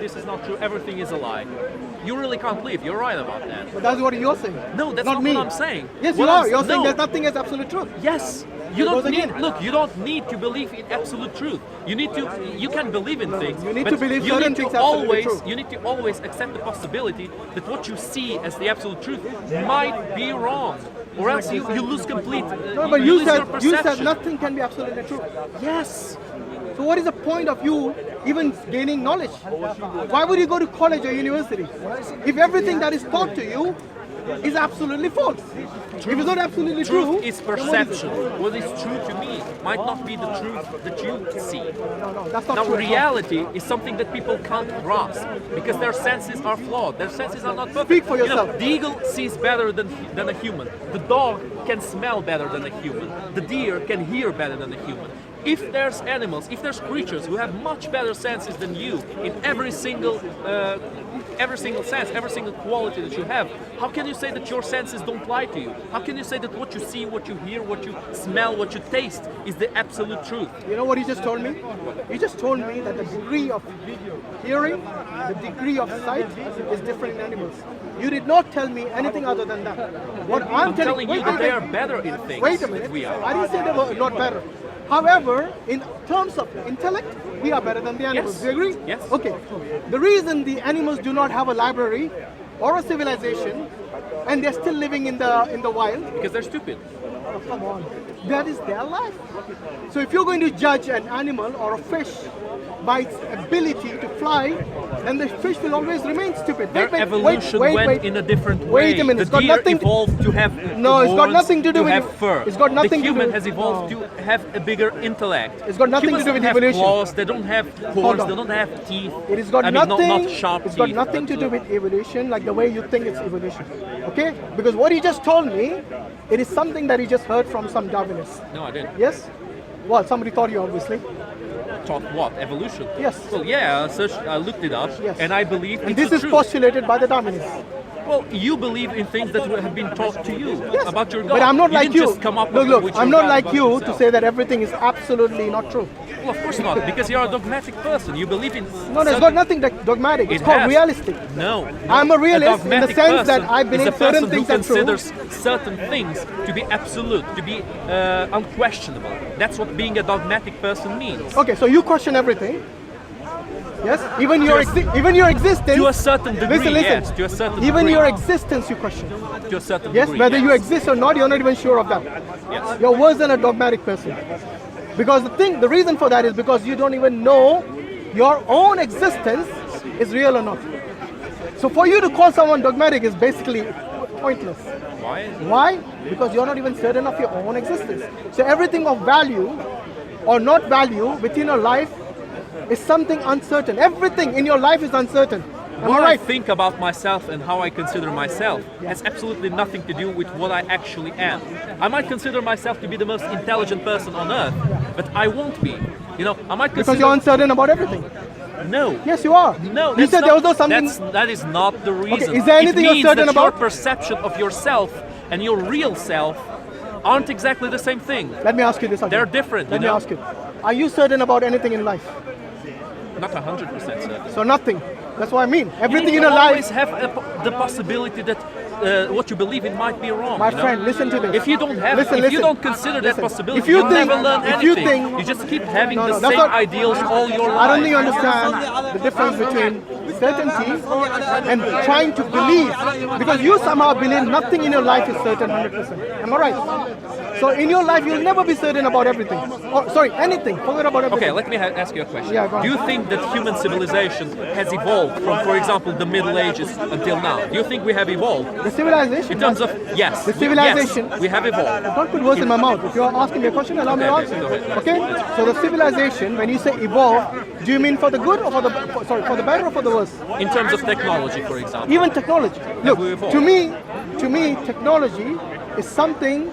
this is not true, everything is a lie. You really can't believe. You're right about that. But that's what you're saying. No, that's not me. what I'm saying. Yes, what you are. I'm, You're saying no. there's nothing as absolute truth. Yes. You don't need, look, you don't need to believe in absolute truth. You need to, you can believe in things. You need but to believe you certain need to things absolutely always, true. you need to always accept the possibility that what you see as the absolute truth might be wrong. Or else you lose complete, No, but you lose your you said perception. nothing can be absolutely true. Yes. So what is the point of you even gaining knowledge? Why would you go to college or university if everything that is taught to you is absolutely false? If it's not absolutely true, Truth is perception. What is true to me might not be the truth that you see. no, that's not Now, true. reality is something that people can't grasp because their senses are flawed. Their senses are not perfect. Speak for You know, yourself. the eagle sees better than a human. The dog can smell better than a human. The deer can hear better than a human. If there's animals, if there's creatures who have much better senses than you in every single sense, every single quality that you have, how can you say that your senses don't lie to you? How can you say that what you see, what you hear, what you smell, what you taste is the absolute truth? You know what you just told me? You just told me that the degree of hearing, the degree of sight is different in animals. You did not tell me anything other than that. What I'm telling you that they are better in things Wait a than minute. we are. I didn't say they were not better. However, in terms of intellect, we are better than the animals. Yes. Do you agree? Yes. Okay. The reason the animals do not have a library or a civilization, and they're still living in the wild, Because they're stupid. oh, come on, that is their life. So if you're going to judge an animal or a fish by its ability to fly, then the fish will always remain stupid. Their evolution went in a different way. Wait a minute. It's The got deer nothing. evolved to have No, it's got horns, nothing to do with have it. fur. It's got nothing the to do human with- has evolved no. to have a bigger intellect. It's got nothing to Humans do with don't have evolution. claws, they don't have horns, on. they don't have teeth. It has got I mean, nothing. not sharp It's got teeth, nothing but, to do with evolution, like the way you think it's evolution. Okay? Because what he just told me, it is something that he just heard from some Darwinists. No, I didn't. Yes? Well, somebody taught you, obviously. Taught what? Evolution? Yes. Well, yeah, I looked it up, Yes. and I believe And it's this the is truth. postulated by the Darwinists. Well, you believe in things that have been taught to you Yes. about your God. But I'm not you like didn't you. Just come up Look, with I'm your not God like about you to yourself. say that everything is absolutely not true. Well, of course not, because you're a dogmatic person. You believe in. No, it's got nothing dogmatic. It's It called has. realistic. No. I'm a realist in the dogmatic sense that person I believe is a certain person things who are true. considers certain things to be absolute, to be unquestionable. That's what being a dogmatic person means. Okay, so you question everything. Yes? Even your existence. To a certain degree, listen. yes. To a certain Even degree. your existence you question. To a certain Yes, degree. whether yes. you exist or not, you're not even sure of that. Yes. You're worse than a dogmatic person. Because the reason for that is because you don't even know your own existence is real or not. So for you to call someone dogmatic is basically pointless. Why? Why? Because you're not even certain of your own existence. So everything of value or not value within your life is something uncertain. Everything in your life is uncertain. Am What I I right? think about myself and how I consider myself has absolutely nothing to do with what I actually am. I might consider myself to be the most intelligent person on earth, but I won't be. You know, I might Because consider. you're uncertain about everything. No. Yes, you are. No, You that's said not, there was no something. that is not the reason. is there anything it you're means certain that about? your perception of yourself and your real self aren't exactly the same thing. Let me ask you this again. They're different, Let you me know? ask you. Are you certain about anything in life? Not 100% certain. So nothing. That's what I mean. Everything you in your always life. have the possibility that what you believe in might be wrong. My you know? friend, listen to this. If you don't have, Listen, if you listen. don't consider that Listen. possibility, If you you'll think- never learn if you anything. think- you just keep having No, the that's same not- ideals all your life. I don't think you understand the difference between certainty and trying to believe. Because you somehow believe nothing in your life is certain 100%. Am I right? So in your life, you'll never be certain about everything. Or, sorry, anything. Forget about everything. Okay, let me ask you a question. Yeah, go on. Do you think that human civilization has evolved from, for example, the Middle Ages until now? Do you think we have evolved? The civilization. In terms of, yes. The civilization- Yes, we have evolved. Don't put words in my mouth. If you're asking me a question, allow me to Okay, answer. go ahead. Okay? So the civilization, when you say evolve, do you mean for the good or for the for the better or for the worse? In terms of technology, for example. Even technology. Look, we evolved? to me, technology is something.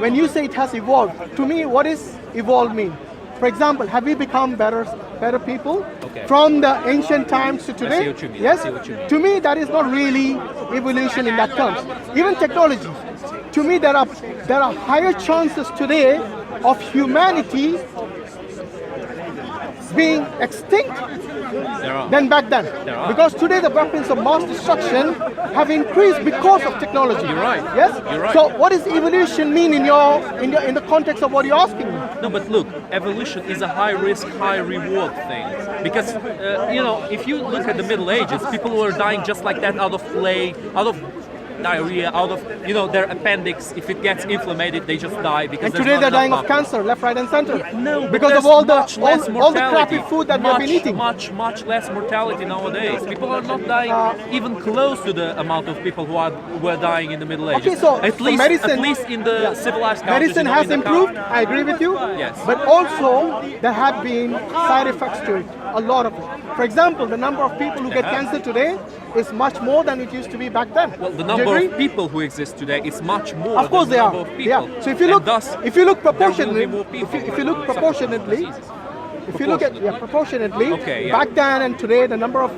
When you say it has evolved, to me, what is evolved mean? For example, have we become better people Okay. from the ancient times to today? see what you mean. Yes. I see what you mean. To me, that is not really evolution in that terms. Even technology. To me, there are higher chances today of humanity being extinct There are. than back then. There are. Because today the weapons of mass destruction have increased because of technology. You're right. Yes? You're right. So what does evolution mean in the context of what you're asking me? No, but look, evolution is a high risk, high reward thing. Because, if you look at the Middle Ages, people were dying just like that out of plague, out of diarrhea, out of, their appendix. If it gets inflamed, they just die. Because And there's today not they're dying enough of papa. cancer, left, right, and center. No, but because of there's all the much less all the crappy mortality. food that we've been eating. Much less mortality nowadays. People are not dying even close to the amount of people who were dying in the Middle Ages. Okay, so at least in the civilized countries. Medicine has improved. I agree with you. Yes. But also there have been side effects to it. A lot of it. For example, the number of people who get cancer today is much more than it used to be back then. Well, the Do you number agree? of people who exist today is much more Of course than they the are. number of people. Yeah. So if you And look, thus, if you look there will be proportionally, more people if you look proportionately, if you look at proportionately, Okay, yeah. back then and today, the number of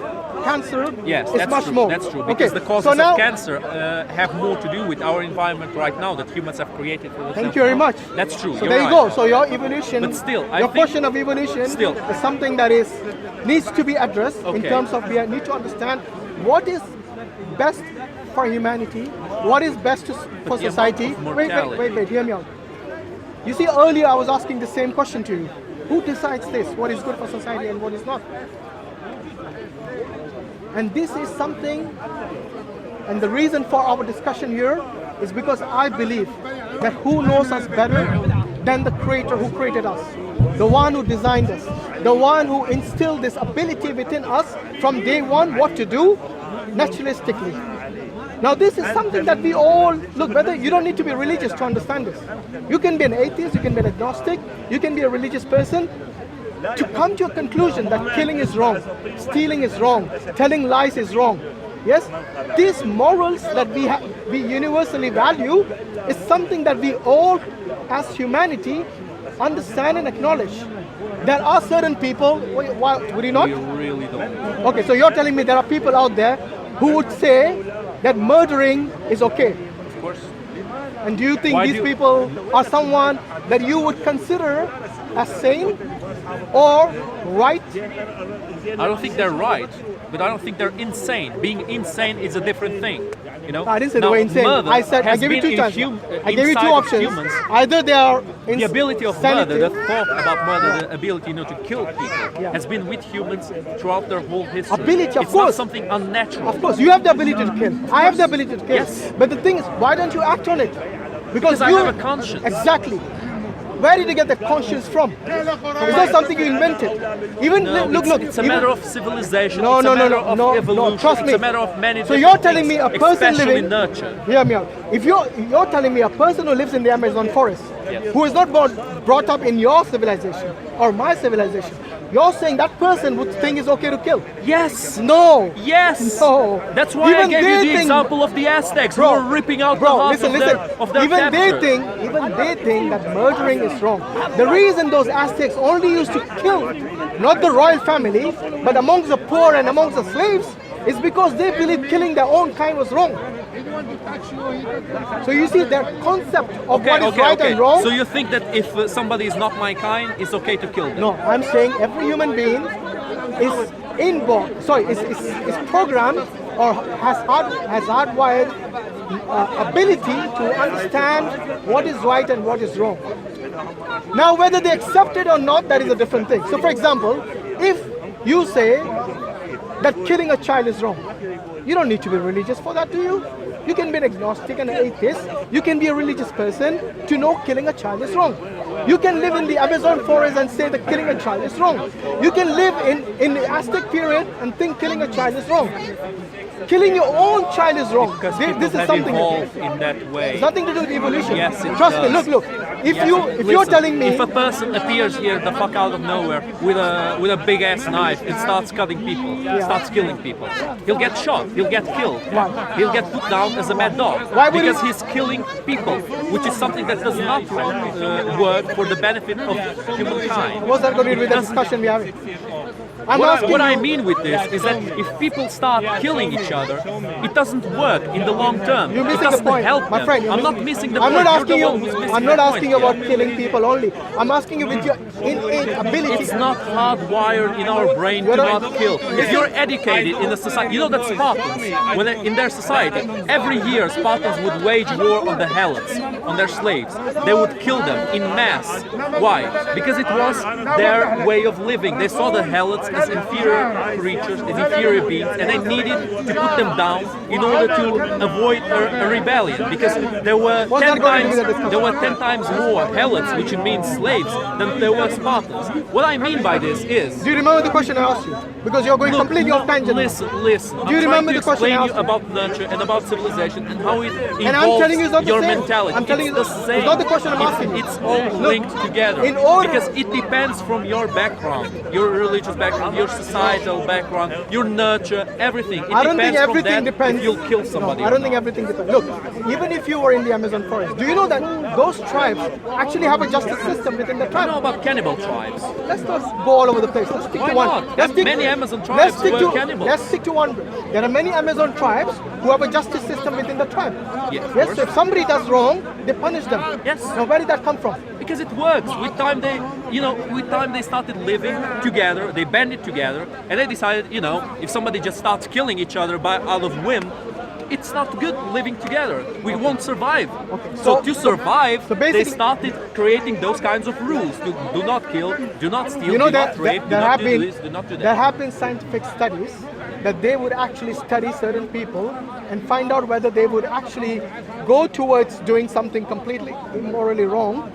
cancer yes, is that's much true. more. That's true. Okay. Because the causes so now, of cancer have more to do with our environment right now that humans have created for themselves. Thank you very much. That's true. So You're there you right. go. So your evolution, But still, I your think- question of evolution Still. is something that needs to be addressed in Okay. terms of we need to understand what is best for humanity, what is best for the society. amount of Wait, mortality. hear me out. You see, earlier I was asking the same question to you. Who decides this? What is good for society and what is not? And this is something, and the reason for our discussion here is because I believe that who knows us better than the creator who created us, the one who designed us, the one who instilled this ability within us from day one what to do naturalistically. Now this is something that we all, look, whether you don't need to be religious to understand this. You can be an atheist, you can be an agnostic, you can be a religious person. To come to a conclusion that killing is wrong, stealing is wrong, telling lies is wrong. Yes, these morals that we universally value is something that we all as humanity understand and acknowledge. There are certain people, why would you not? We really don't. Okay, so you're telling me there are people out there who would say that murdering is okay. Of course. And do you think Why these do- people are someone that you would consider as sane or right? I don't think they're right, but I don't think they're insane. Being insane is a different thing. I didn't say Now, they were insane. murder I said I has gave you been two chances. I gave you inside two of options. humans. Either they are The ability of insanity. murder, the thought about murder, the ability to kill people, has been with humans throughout their whole history. Ability, of it's course. not something unnatural. Of course, you have the ability to kill. I have the ability to kill. Yes. But the thing is, why don't you act on it? Because I you have a conscience. Exactly. Where did you get that conscience from? It's not something you invented. Even No, look. it's a even- matter of civilization. No, it's no, a no, matter no, of no, evolution. no, trust me. It's a matter of many So different you're telling me things, a person especially living nurture. Hear me out. If you're telling me a person who lives in the Amazon forest, Yes. who is not brought up in your civilization or my civilization, you're saying that person would think it's okay to kill. Yes. No. Yes. No. That's why I Even gave they you the think- example of the Aztecs Bro, who were ripping out the bro, hearts listen. of their Even captors. they think that murdering is wrong. The reason those Aztecs only used to kill, not the royal family, but amongst the poor and amongst the slaves, is because they believed killing their own kind was wrong. So you see, their concept of what is right and wrong. So you think that if somebody is not my kind, it's okay to kill them? No, I'm saying every human being is inborn. Sorry, is programmed or has hardwired ability to understand what is right and what is wrong. Now, whether they accept it or not, that is a different thing. So, for example, if you say that killing a child is wrong, you don't need to be religious for that, do you? You can be an agnostic and an atheist. You can be a religious person to know killing a child is wrong. You can live in the Amazon forest and say that killing a child is wrong. You can live in the Aztec period and think killing a child is wrong. Killing your own child is wrong. Because This people is have something. evolved in that way. It's nothing to do with evolution. Yes, it Trust me. does. Look. If Yes, you're listen, telling me, if a person appears here the fuck out of nowhere with a big ass knife and starts cutting people, starts killing people, he'll get shot, he'll get killed, he'll get put down as a mad dog Why would because he- he's killing people, which is something that does not work for the benefit of humankind. what's that going to do with the Doesn't- discussion we're having? What I mean with this is that if people start killing each other, it doesn't work in the long term. You're It missing the doesn't point, help my them. friend. I'm not missing the I'm point. not asking You're you. the one who's missing I'm the not asking you point about killing people only. I'm asking you with your innate ability. It's not hardwired in our brain to not kill. If you're educated in a society, you know that Spartans, when in their society, every year Spartans would wage war on the Helots, on their slaves. They would kill them in mass. Why? Because it was their way of living. They saw the Helots as inferior creatures, as inferior beings, and they needed to put them down in order to avoid a rebellion. Because there were 10 times more Helots, which means slaves, than there were Spartans. What I mean by this is. Do you remember the question I asked you? Because you're going completely off tangent. Listen. Do you remember the question I I'm trying to explain asked you about nurture and about civilization and how it And I'm telling you it's not involves your the same. mentality. I'm telling you it's the same. it's not the question I'm asking you. It's all linked together. in order- Because it depends from your background, your religious background, your societal background, your nurture, everything. It I don't think depends from everything that depends. if you'll kill somebody. No, I don't think everything depends. Look, even if you were in the Amazon forest, do you know that those tribes actually have a justice system within the I tribe? know about cannibal tribes. Let's not go all over the place. Let's stick Why to one. not? Let's stick, Many Amazon let's tribes stick were to, cannibals. Let's stick to one. There are many Amazon tribes who have a justice system within the tribe. Yeah, of Yes, course. so if somebody does wrong, they punish them. Yes. Now, where did that come from? Because it works. With time they started living together, they banded together, and they decided, if somebody just starts killing each other out of whim, it's not good living together. We won't survive. So to survive, so they basically- started creating those kinds of rules. Do not kill, do not steal, You know do that not rape, do there not have do been this, do not do there that. have been scientific studies that they would actually study certain people and find out whether they would actually go towards doing something completely immorally wrong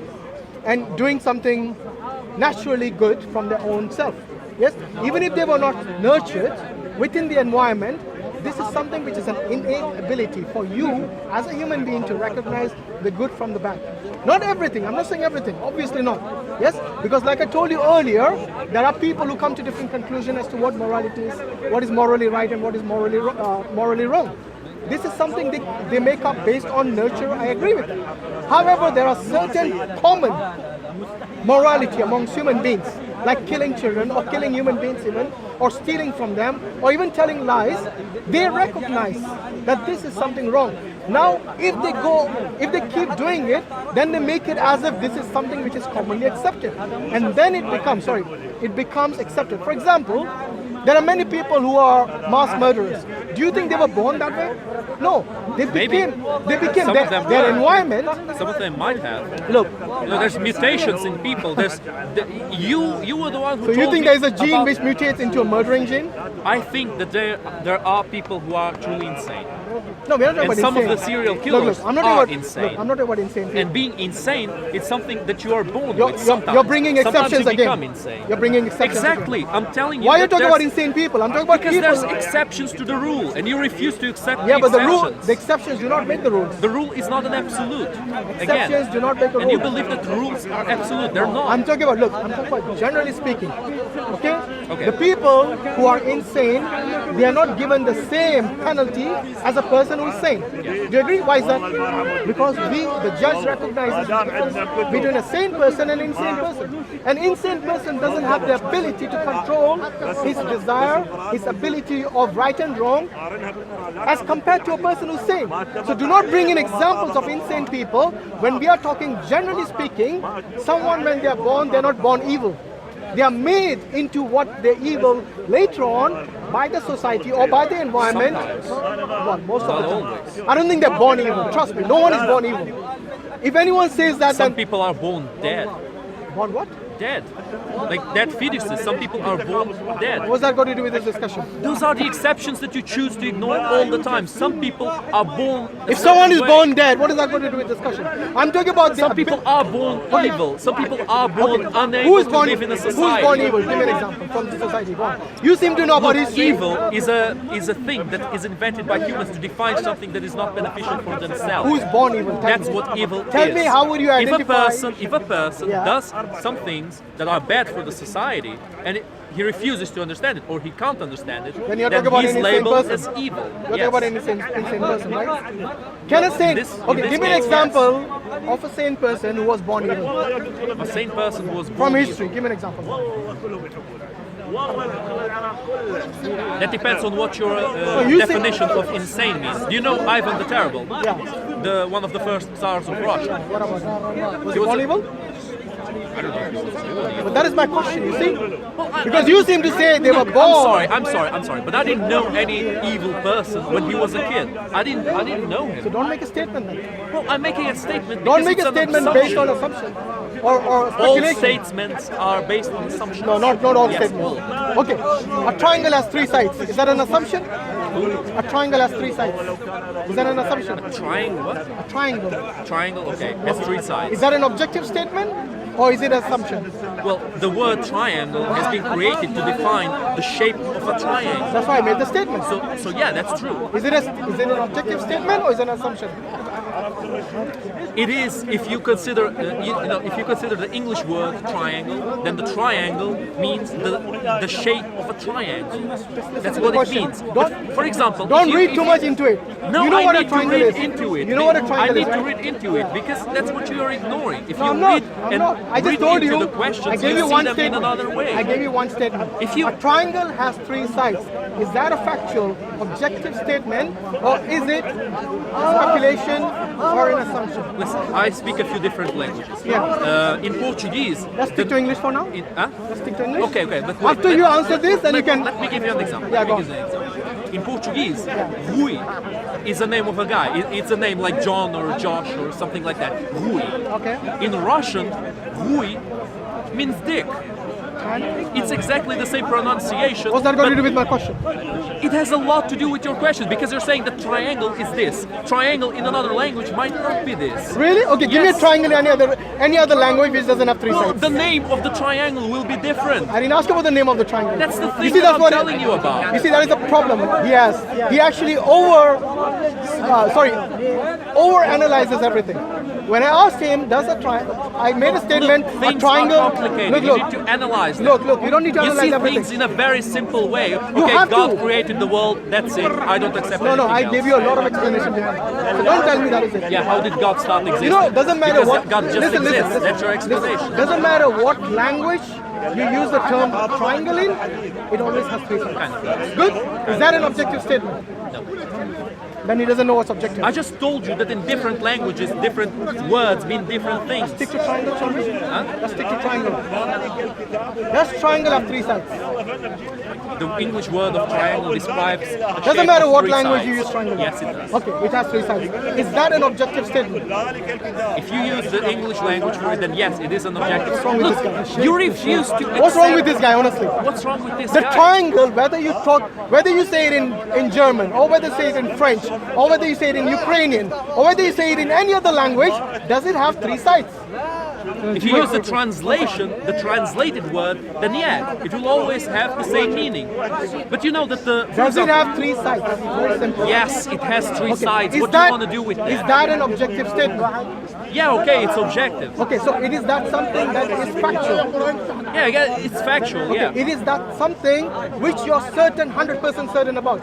and doing something naturally good from their own self. Yes, even if they were not nurtured within the environment, this is something which is an innate ability for you as a human being to recognize the good from the bad. Not everything, I'm not saying everything, obviously not. Yes, because like I told you earlier, there are people who come to different conclusions as to what morality is, what is morally right and what is morally wrong. This is something they make up based on nurture, I agree with that. However, there are certain common morality amongst human beings, like killing children or killing human beings even, or stealing from them, or even telling lies. They recognize that this is something wrong. Now, if they keep doing it, then they make it as if this is something which is commonly accepted. And then it becomes accepted. For example, there are many people who are mass murderers. Do you think they were born that way? No. They became Some of them their were. environment. Some of them might have. Look, There's mutations in people. You were the one who so you told think me there is a gene about- which mutates into a murdering gene? I think that there are people who are truly insane. No, we're not talking And about some of insane. the serial Look, killers I'm not are talking about insane. Look, I'm not talking about insane people. And being insane is something that you are born with. You're bringing Sometimes exceptions you again. become insane. You're bringing exceptions. Exactly. I'm telling you. Why are you that talking about there's- insane people? I'm talking about Because people. there's exceptions to the rule, and you refuse to accept Yeah, but the exceptions. exceptions do not make the rules. The rule is not an absolute. Exceptions do not make a And you rule. believe that rules are absolute. They're not. I'm talking about generally speaking. Okay? Okay. The people who are insane, they are not given the same penalty as a person who's sane. Do you agree? Why is that? Because the judge recognizes the difference between a sane person and an insane person. An insane person doesn't have the ability to control his desire, his ability of right and wrong, as compared to a person who's sane. So do not bring in examples of insane people. When we are talking generally speaking, someone when they are born, they're not born evil. They are made into what they're evil later on by the society or by the environment. Well, most of the time. I don't think they're born evil. Trust me, no one is born evil. If anyone says that, Some then people are born dead. born what? Dead. Like dead fetuses. Some people are born dead. What's that got to do with this discussion? Those are the exceptions that you choose to ignore all the time. Some people are born. a If someone is certain way. born dead, what is that got to do with discussion? I'm talking about the Some people are born evil. Some people are born unable who is to born, live in a who's society. born evil? Give me an example from the society. Go on. You seem to know about Look, history. evil is a thing that is invented by humans to define something that is not beneficial for themselves. Who's born evil? Tell That's me. what evil Tell is. me, how would you identify? If a person Yeah. does some things that are bad for the society and he refuses to understand it or he can't understand it, Then you're talking about he's an insane labeled person. as evil. You're talking Yes. about an insane person, right? Can a sane? In this Give me an case, example of a sane person who was born evil A sane person who was born from evil. history. Give me an example. That depends on what your you say- definition of insane means. Do you know Ivan the Terrible? Yeah. The one of the first tsars of Russia. What about that? Was He he was born a- evil? I don't know if he was evil. But that is my question, you see? Well, Because you seem to say they were born. I'm sorry, but I didn't know any evil person when he was a kid. I didn't know him. So don't make a statement then. Well, I'm making a statement. Don't because make a it's an statement based on assumption. Or All speculation. statements are based on assumptions. No, not all Yes, statements. Okay, a triangle has 3 sides. Is that an assumption? A triangle has 3 sides. Is that an assumption? Triangle, what? A triangle. Triangle, okay, has 3 sides. Is that an objective statement or is it an assumption? Well, the word triangle has been created to define the shape of a triangle. That's why I made the statement. So yeah, that's true. Is it an objective statement or is it an assumption? It is if you consider if you consider the English word triangle, then the triangle means the shape of a triangle. That's what it Question. means. But for example, Don't if you- read if too you- much into it. No, you know I what a need to triangle read is. into it. You know what a triangle I need is, to right? read into it because that's what you are ignoring. If No, you I'm not. read I'm and not. I just read told into you. the questions, I gave you you see one them in statement. another way. I gave you one statement. If you- A triangle has 3 sides. Is that a factual, objective statement, or is it speculation or an assumption? Listen, I speak a few different languages. Yeah. In Portuguese. Let's stick to English for now. Huh? Let's stick to English. Okay, but wait, After you answer this, then you can. Let me give you an example. Yeah, Let me go give you an example. In Portuguese, Rui is a name of a guy. It's a name like John or Josh or something like that. Rui. Okay. In Russian, Rui means dick. It's exactly the same pronunciation. What's that got but to do with my question? It has a lot to do with your question because you're saying that triangle is this. Triangle in another language might not be this. Really? Okay, give me a Yes. triangle in any other language which doesn't have 3 No, sides. the name of the triangle will be different. I didn't ask about the name of the triangle. That's the You thing see, that that's I'm what telling you about. You see, that is the problem he has. He actually over analyzes everything. When I asked him, does a triangle? I made a statement. Look, a things triangle. are complicated. Look, You look. need to analyze them. Look. You don't need to You analyze see everything. things in a very simple way. Okay, have God to. created the world. That's it. I don't accept No, anything I else. gave you a lot of explanation behind it. So don't tell me that is it. Yeah, how did God start existing? You know, it doesn't matter Because what. God just listen, exists. listen, That's your listen. explanation. Doesn't matter what language you use the term triangle in, it always has 3 sides. Good? Is that an objective statement? No. Then he doesn't know what's objective. I just told you that in different languages, different words mean different things. Stick to triangle, shall we? Huh? Let's stick to triangle. Does triangle have 3 sides? The English word of triangle describes the Doesn't shape matter of what 3 language sides. you use triangle. Yes, it does. Okay, it has 3 sides. Is that an objective statement? If you use the English language for it, then yes, it is an objective. What's wrong with Look, this guy? you refuse to What's wrong with accept- this guy, honestly? What's wrong with this The guy? triangle, whether you say it in German, or whether you say it in French, or whether you say it in Ukrainian, or whether you say it in any other language, does it have 3 sides? If you use the translation, the translated word, then yeah, it will always have the same meaning. But you know that for Does it example, have 3 sides? Very simple. yes, it has 3 sides. Is What do you want to do with Is that? that an objective statement? Yeah, okay, it's objective. Okay, so it is that something that is factual. Yeah, it's factual. Yeah. It is that something which you're 100% certain about.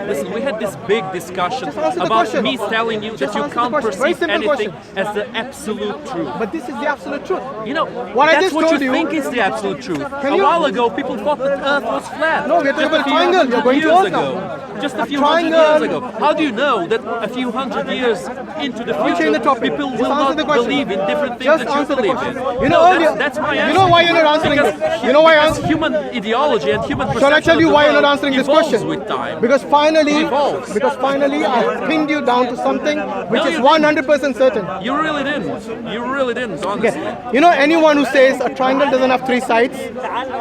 Listen, we had this big discussion Just answer the about question. me telling you Just that you answer the can't question. Very perceive simple anything question. as the absolute truth. But this is the absolute truth. You know, What I that's just what told you you- think is the absolute truth. A you- while ago, people thought that Earth was flat. No, we're talking Just about a few triangle. hundred You're going to years Earth ago. now. Just a A few hundred triangle- years ago. How do you know that a few hundred years into the Change future, the topic. people Just will answer not the question. believe in different things Just that you answer the believe question. in? You know, No, earlier- that's my you answer. know why you're not answering Because- this? You know why because I'm- human ideology and human Shall I perception tell you of the why you're not world answering this evolves question? with time. Because Evolves. finally I pinned you down to something which No, is you 100% certain. You really didn't. You really didn't, honestly. Okay. You know, anyone who says a triangle doesn't have 3 sides,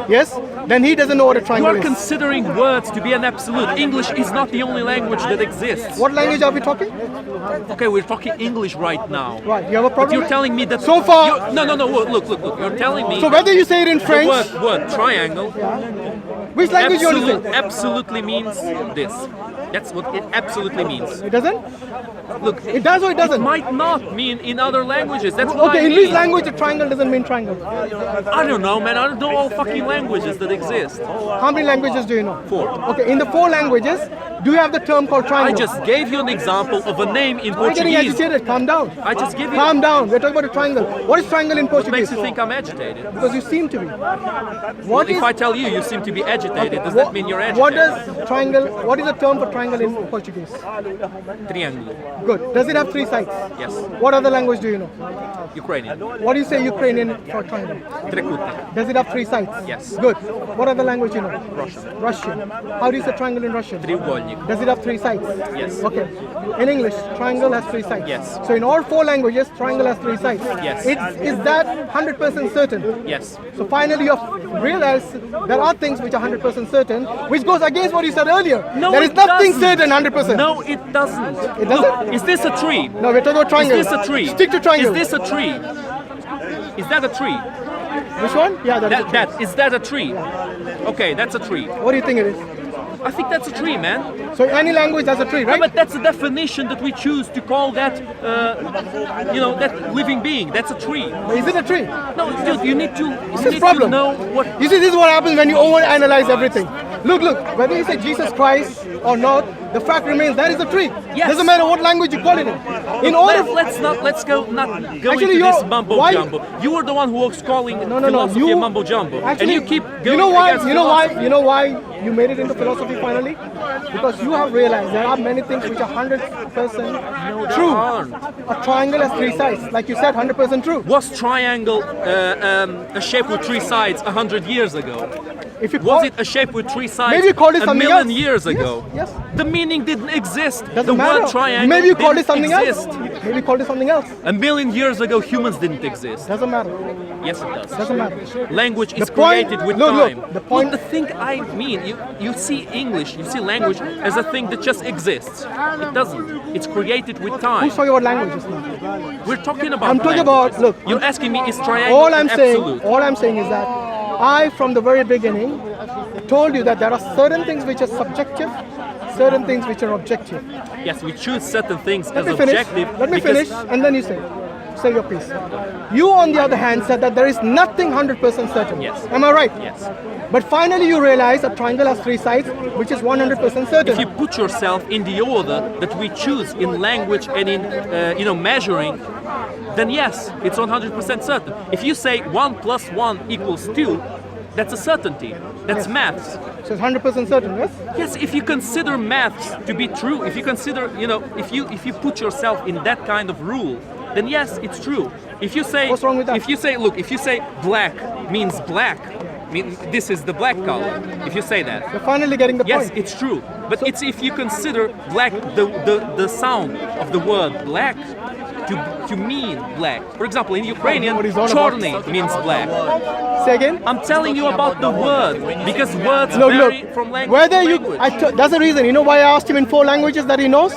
yes, then he doesn't know what a You triangle are is. considering words to be an absolute. English is not the only language that exists. What language are we talking? Okay, we're talking English right now. Right, you have a But problem? you're telling me that So far- No. Look. You're telling me So whether you say it in the French, word triangle which language you want to say? absolutely means this. That's what it absolutely means. It doesn't? Look, It does or it doesn't? It might not mean in other languages. That's what I Okay, in mean. which language a triangle doesn't mean triangle? I don't know, man. I don't know all fucking languages that exist. How many languages do you know? 4. Okay, in the 4 languages, do you have the term called triangle? I just gave you an example of a name in You're getting Portuguese. agitated. Calm down. I just give you. Calm down. We're talking about a triangle. What is triangle in What Portuguese? makes you think I'm agitated? Because you seem to be. Well, if I tell you seem to be agitated, does that mean you're agitated? What does triangle? What is the term for triangle in Portuguese? Triângulo. Good. Does it have 3 sides? Yes. What other language do you know? Ukrainian. What do you say Ukrainian for triangle? Trikuta. Does it have 3 sides? Yes. Good. What other language you know? Russian. Russian. How do you say triangle in Russian? Треугольник. Does it have 3 sides? Yes. Okay. In English, triangle has 3 sides. Yes. So in all 4 languages, triangle has 3 sides. Yes. Is that 100% certain? Yes. So finally you have realized there are things which are 100% certain, which goes against what you said earlier. No, there is it nothing doesn't. certain 100%. No, it doesn't. It doesn't? Look, is this a tree? No, we're talking about triangle. Is this a tree? Stick to triangle. Is this a tree? Is that a tree? Which one? Yeah, that's a tree. Is that a tree? Okay, that's a tree. What do you think it is? I think that's a tree, man. So any language has a tree, Yeah, right? but that's the definition that we choose to call that, that living being. That's a tree. Is it a tree? No, dude, you need to, This is problem. know what. You see, this is what happens when you overanalyze everything. Look, whether you say Jesus Christ or not, the fact remains that is a tree. Yes. Doesn't matter what language you call it in. In order, Let's not go Actually, into this you're- mumbo why- jumbo. You were the one who was calling no, philosophy a mumbo jumbo, Actually, and you keep going you know why? against You know why? philosophy. You know why you made it into philosophy finally? Because you have realized there are many things which are 100% there true. aren't. A triangle has 3 sides, like you said, 100% true. Was triangle a shape with 3 sides 100 years ago? If you Was call, it a shape with 3 sides maybe you called it a something million else. years Yes, ago? yes. The meaning didn't exist. Doesn't the matter. word triangle Maybe you called it didn't something exist. else. Maybe you called it something else. A million years ago, humans didn't exist. Doesn't matter. Yes, it does. Doesn't matter. Language is The point- created with look, time. the point- the thing I mean, you see English, you see language as a thing that just exists. It doesn't. It's created with Who time. saw your language just now? We're talking about. I'm talking language. about, look, You're asking me is triangle all I'm absolute? all I'm saying is that I, from the very beginning, told you that there are certain things which are subjective, certain things which are objective. Yes, we choose certain things Let as me finish. objective. Let me because- finish, and then you say your piece. You, on the other hand, said that there is nothing 100% certain. Yes. Am I right? Yes. But finally, you realize a triangle has 3 sides, which is 100% certain. If you put yourself in the order that we choose in language and in measuring, then yes, it's 100% certain. If you say 1 + 1 = 2, that's a certainty. That's maths. So it's 100% certain, yes? Yes, if you consider maths to be true, if you consider, if you put yourself in that kind of rule, then yes, it's true. If you say, What's wrong with that? If you say black means black, this is the black color. If you say that, You're finally getting the yes, point. it's true. But it's if you consider black, the sound of the word black to mean black. For example, in Ukrainian, What he's on about. chorny means black. Say again? I'm telling you about the word because words Look, vary from language whether to you, language. that's the reason. You know why I asked him in 4 languages that he knows?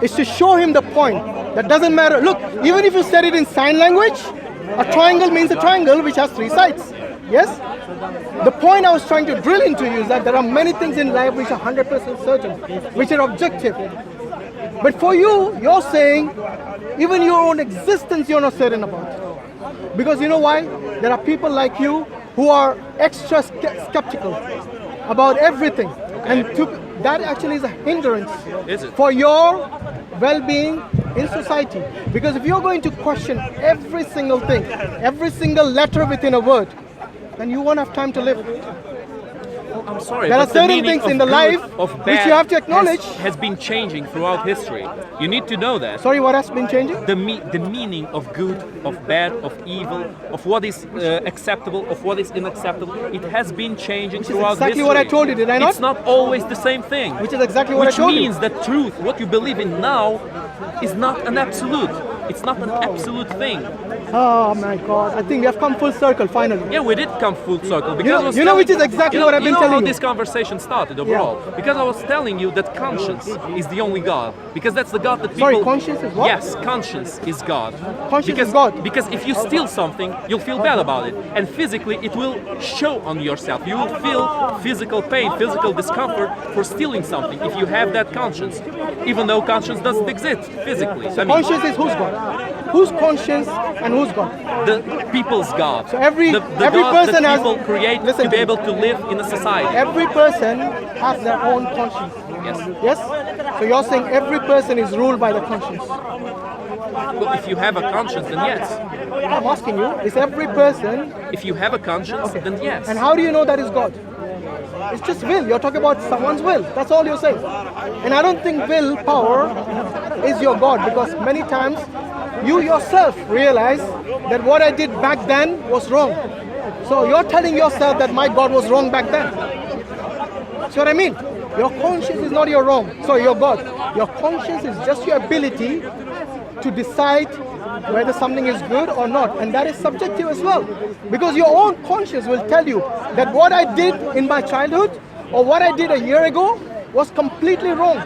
It's to show him the point. That doesn't matter. Look, even if you said it in sign language, a triangle means a triangle which has 3 sides. Yes? The point I was trying to drill into you is that there are many things in life which are 100% certain, which are objective. But for you, you're saying even your own existence you're not certain about. Because you know why? There are people like you who are extra skeptical about everything. And that actually is a hindrance Is it? for your well-being in society. Because if you're going to question every single thing, every single letter within a word, then you won't have time to live. I'm sorry. There are but the certain meaning things of in the good, life of which bad you have to acknowledge. has been changing throughout history. You need to know that. Sorry, what has been changing? The meaning of good, of bad, of evil, of what is acceptable, of what is unacceptable, it has been changing throughout exactly history. what I told you, did I not? It's not always the same thing. Which is exactly what I Which told you. means that truth, what you believe in now, is not an absolute. It's not an absolute thing. Oh my God! I think we have come full circle finally. Yeah, we did come full circle because I was you know which is exactly what I've been telling how you. this conversation started overall. Because I was telling you that conscience is the only God. Because that's the God that people. Sorry, conscience is what? Yes, conscience is God. Conscience is God. Because if you steal something, you'll feel bad about it, and physically it will show on yourself. You will feel physical pain, physical discomfort for stealing something if you have that conscience, even though conscience doesn't exist physically. I mean, Conscience is whose God? Whose conscience and whose God? the people's God. So every the God person that has. people create Listen to be able to live in a society. Every person has their own conscience. Yes. Yes? So you're saying every person is ruled by the conscience. Well, if you have a conscience, then yes. I'm asking you, is every person, If you have a conscience, then yes. and how do you know that is God? It's just will. You're talking about someone's will. That's all you're saying. And I don't think willpower is your God, because many times you yourself realize that what I did back then was wrong. So you're telling yourself that my God was wrong back then. See what I mean? Your conscience is not your wrong, so your God. Your conscience is just your ability to decide whether something is good or not, and that is subjective as well, because your own conscience will tell you that what I did in my childhood or what I did a year ago was completely wrong.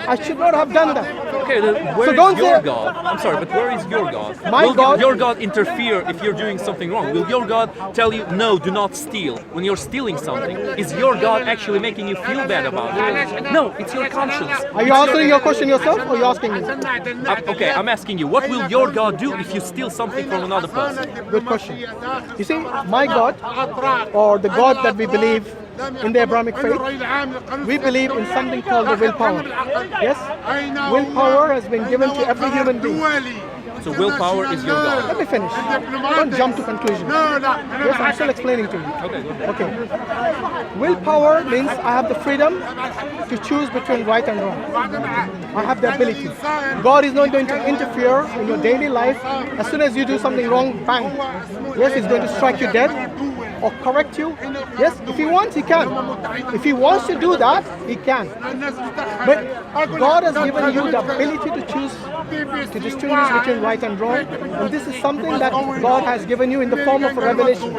I should not have done that. Okay, then where So is don't your say- God? I'm sorry, but where is your God? My Will God- your God interfere if you're doing something wrong? Will your God tell you, no, do not steal when you're stealing something? Is your God actually making you feel bad about it? No, it's your conscience. Are you answering your question yourself, or are you asking me? Okay, I'm asking you, what will your God do if you steal something from another person? Good question. You see, my God, or the God that we believe in the Abrahamic faith, we believe in something called the willpower. Yes? Willpower has been given to every human being. So willpower is your God. Let me finish. Don't jump to conclusions. Yes, I'm still explaining to you. Okay, go ahead. Okay. Willpower means I have the freedom to choose between right and wrong. I have the ability. God is not going to interfere in your daily life. As soon as you do something wrong, bang. Yes, He's going to strike you dead or correct you. Yes, if He wants, He can. If He wants to do that, He can. But God has given you the ability to choose, to distinguish between right and wrong. And this is something that God has given you in the form of a revelation,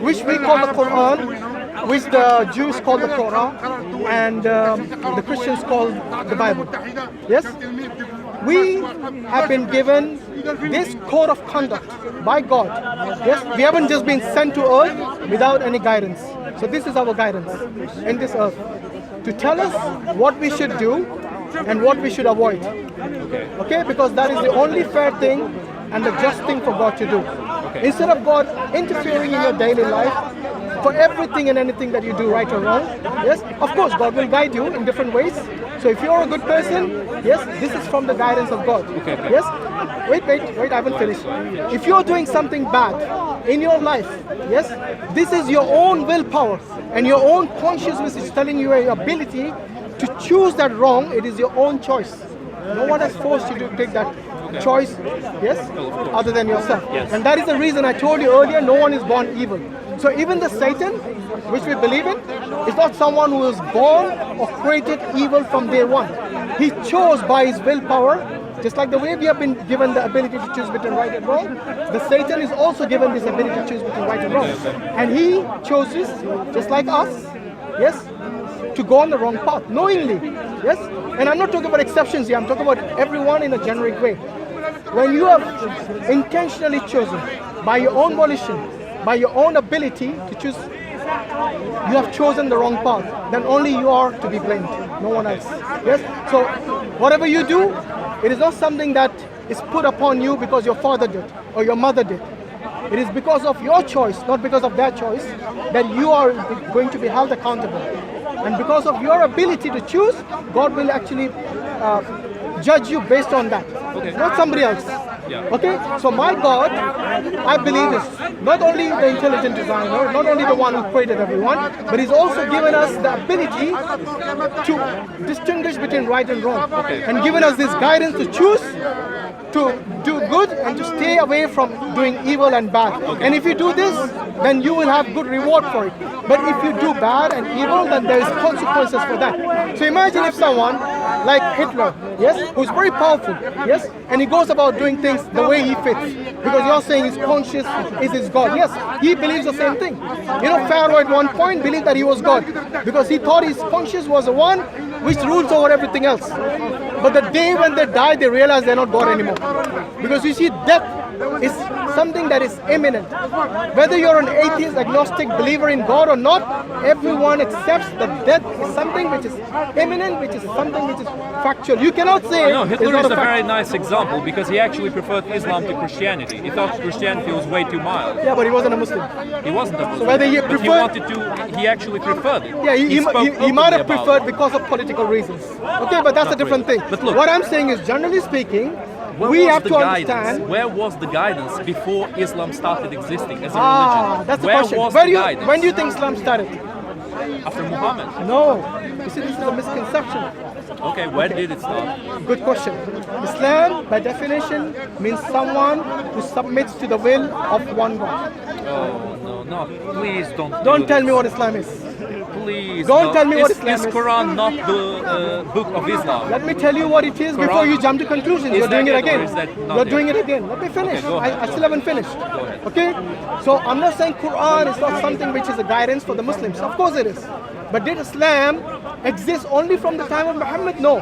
which we call the Quran, which the Jews call the Torah, and the Christians call the Bible. Yes? We have been given this code of conduct by God. Yes, we haven't just been sent to earth without any guidance. So this is our guidance in this earth, to tell us what we should do and what we should avoid. Okay, because that is the only fair thing and the just thing for God to do. Instead of God interfering in your daily life for everything and anything that you do, right or wrong, yes, of course God will guide you in different ways. So if you're a good person, yes, this is from the guidance of God. Yes, wait, I haven't finished. If you're doing something bad in your life, yes, this is your own willpower and your own consciousness is telling you your ability to choose that wrong. It is your own choice. No one has forced you to take that choice, yes, other than yourself. And that is the reason I told you earlier, no one is born evil. So even the Satan, which we believe in, is not someone who was born or created evil from day one. He chose by his willpower, just like the way we have been given the ability to choose between right and wrong, the Satan is also given this ability to choose between right and wrong. And he chooses, just like us, yes, to go on the wrong path, knowingly, yes? And I'm not talking about exceptions here, I'm talking about everyone in a generic way. When you have intentionally chosen, by your own volition, by your own ability to choose, you have chosen the wrong path, then only you are to be blamed, no one else. Yes? So whatever you do, it is not something that is put upon you because your father did or your mother did. It is because of your choice, not because of their choice, that you are going to be held accountable. And because of your ability to choose, God will actually judge you based on that, not somebody else. Okay, so my God, I believe, is not only the intelligent designer, not only the one who created everyone, but He's also given us the ability to distinguish between right and wrong, and given us this guidance to choose to do good and to stay away from doing evil and bad. And if you do this, then you will have good reward for it. But if you do bad and evil, then there is consequences for that. So imagine if someone like Hitler, yes, who's very powerful, yes, and he goes about doing things the way he fits, because you're saying his conscience is his God. Yes, he believes the same thing. You know, Pharaoh at one point believed that he was God, because he thought his conscience was the one which rules over everything else. But the day when they die, they realize they're not God anymore. Because you see, death is something that is imminent. Whether you're an atheist, agnostic, believer in God or not, everyone accepts that death is something which is imminent, which is something which is factual. You cannot say No, Hitler it's is not a fact. very nice example because he actually preferred Islam to Christianity. He thought Christianity was way too mild. Yeah, but he wasn't a Muslim. He wasn't a Muslim. So whether he but he preferred- wanted to, he actually preferred it. Yeah, he spoke might have openly about preferred it. because of political reasons. Okay, but that's Not a different really. thing. But look- What I'm saying is, generally speaking, Where we was have the to guidance? understand. Where was the guidance before Islam started existing as a Ah, religion? that's the Where question. was Where the do you, guidance? when do you think Islam started? After Muhammad. No. You see, this is a misconception. Okay, where did it start? Good question. Islam, by definition, means someone who submits to the will of one God. Oh, no, please don't. Don't do tell this. me what Islam is. Please. Don't no. tell me what Is Islam is. Quran not the book of Islam? Let me tell you what it is before you jump to conclusions. Is You're doing that it it or again. is that not You're it? doing it again. Let me finish. Okay, go ahead. I still haven't finished. Go ahead. Okay? So I'm not saying Quran is not something which is a guidance for the Muslims. Of course it is. But did Islam exist only from the time of Muhammad? No.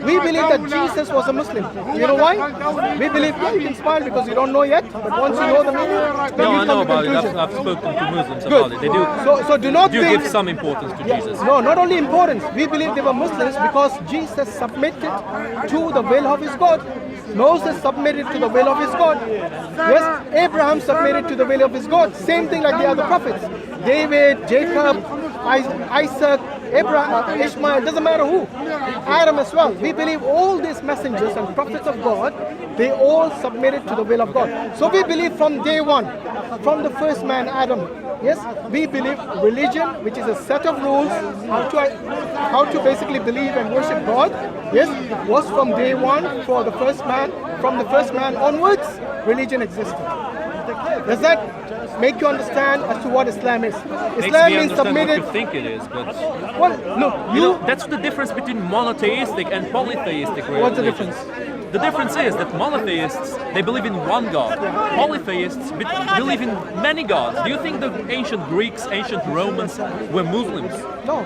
We believe that Jesus was a Muslim. You know why? We believe, yeah, you can smile because you don't know yet, but once you know the meaning, then No, you I know come to about it. conclusion. I've spoken to Muslims Good. about it. They do, So do not do think give some importance to Jesus. no, not only importance. We believe they were Muslims because Jesus submitted to the will of his God. Moses submitted to the will of his God. Yes, Abraham submitted to the will of his God. Same thing like the other prophets. David, Jacob, Isaac, Abraham, Ishmael, doesn't matter who. Adam as well. We believe all these messengers and prophets of God, they all submitted to the will of God. So we believe from day one, from the first man, Adam, yes, we believe religion, which is a set of rules, how to basically believe and worship God, yes, was from day one for the first man. From the first man onwards, religion existed. Does that make you understand as to what Islam is? Makes Islam me means understand submitted. what you think it is, but Well, look, you know that's the difference between monotheistic and polytheistic religions. What's the difference? The difference is that monotheists, they believe in one God. Polytheists believe in many gods. Do you think the ancient Greeks, ancient Romans were Muslims? No.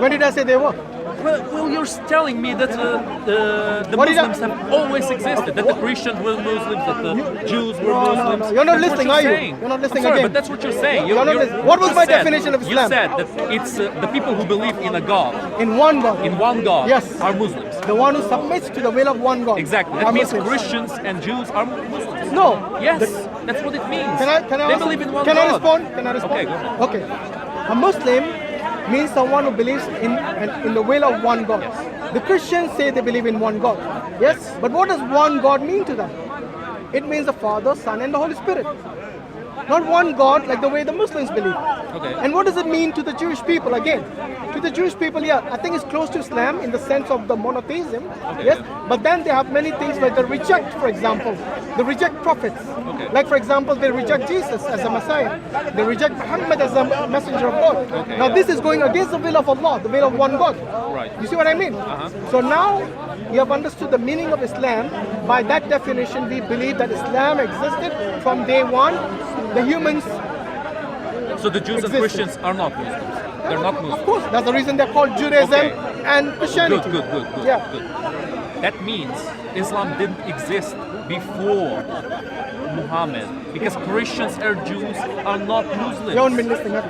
When did I say they were? Well, you're telling me that the What did I- Muslims have always existed, that the Christians were Muslims, that the Jews were No, no, Muslims. no. You're not That's listening, what are you're you? saying. You're not listening I'm sorry, again. but that's what you're saying. You're not listening. What was you my said- definition of Islam? You said that it's the people who believe in a God, In one God. in one God, Yes. are Muslims. The one who submits to the will of one God. Exactly. are That means Muslims. Christians and Jews are Muslims. No. Yes, The- that's what it means. Can I they ask- believe in one Can God. I respond? Can I respond? Okay, go ahead. Okay. A Muslim means someone who believes in the will of one God. The Christians say they believe in one God. Yes? But what does one God mean to them? It means the Father, Son, and the Holy Spirit. Not one God like the way the Muslims believe. Okay. And what does it mean to the Jewish people again? To the Jewish people, yeah, I think it's close to Islam in the sense of the monotheism. Yes. But then they have many things where they reject, for example, they reject prophets. Okay. Like for example, they reject Jesus as a Messiah. They reject Muhammad as a messenger of God. Okay, Now yeah. this is going against the will of Allah, the will of one God. Right. You see what I mean? So now you have understood the meaning of Islam. By that definition, we believe that Islam existed from day one. The humans, So the Jews and Existed. Christians are not Muslims. They're not of Muslims. course, that's the reason they're called Judaism Okay. and Christianity. Good. Yeah. Good. That means Islam didn't exist before Muhammad, because Christians and Jews are not Muslims. You haven't been listening, have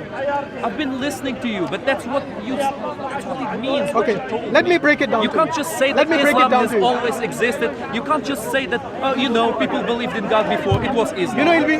you? I've been listening to you, but that's what it means. what Okay, you told let me. me break it down. You to can't you. just say Let that me break it Islam down has to you. always existed. You can't just say that, people believed in God before. It was Islam. You know, it'll be